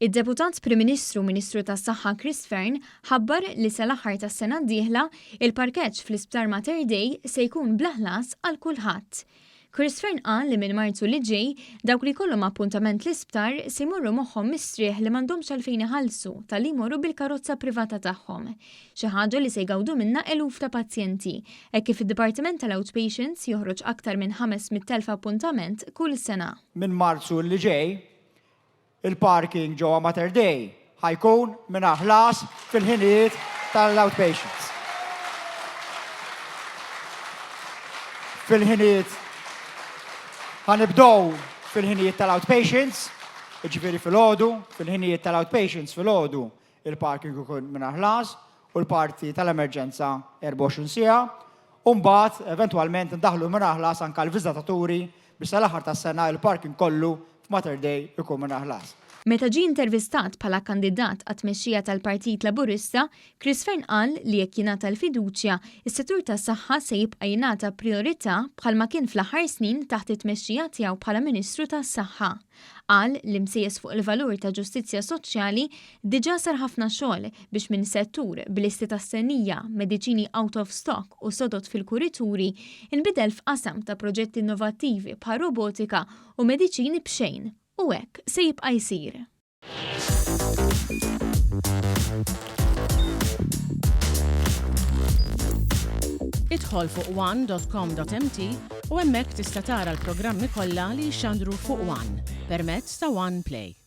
Id-Deputat Prim Ministru Ministru tas-Saħħa Chris Fearn ħabbar li sal-aħħar tas-sena d-dieħla il-parkeġġ fl-Isptar Mater Dei se jkun bla ħlas għal kulħadd. Chris Fearn qal li minn Marzu li ġej dawk li jkollhom appuntament l-isptar se jmorru moħħhom mistrieħ li m'għandhomx għalfejn iħallsu tal-li jmorru bil-karozza privata tagħhom. Xi ħaġa li se jgawdu minnha eluf ta' pazjenti, hekk kif id-Dipartiment tal-Outpatients joħroġ aktar minn 500,000 appuntament kull sena. Minn Marzu li ġej, il-parking ġewwa Mater Dei ħajkun minn ħlas fil-ħinijiet tal-outpatients. Fil-ħinijiet ħanibdew fil-ħinijiet tal-outpatients, jiġifieri filgħodu, fil-ħinijiet tal-outpatients filgħodu il-parking ikun minn ħlas u l-parti tal-emerġenza 24 siegħa, u mbagħad eventwalment indaħħlu minn ħlas anke l-viżitaturi biex sal-aħħar tas-sena il-parking kollu Mater Dei ikun minn ħlas. Meta ġie intervistat bħala kandidat għat-tmexxija tal-Partit Laburista, Chris Fearn qal li jekk jingħata l-fiduċja, is-settur tas-saħħa se jibqa' jingħata priorità bħalma kien fl-aħħar snin taħt it-tmexxija tiegħu bħala Ministru tas-Saħħa. Qal li msejjes fuq il-valur ta' ġustizzja soċjali diġà sar ħafna xogħol biex minn settur bil-listi tas-sennija, mediċini out of stock u sodot fil-kurituri inbidel f'qasam ta' proġetti innovattivi bħal robotika u mediċini b'xejn. U hekk se jibqa' jsir. Idħol fuq one.com.mt u hemmhekk tista' tara l-programmi kollha li jxandru fuq One permezz ta' One Play.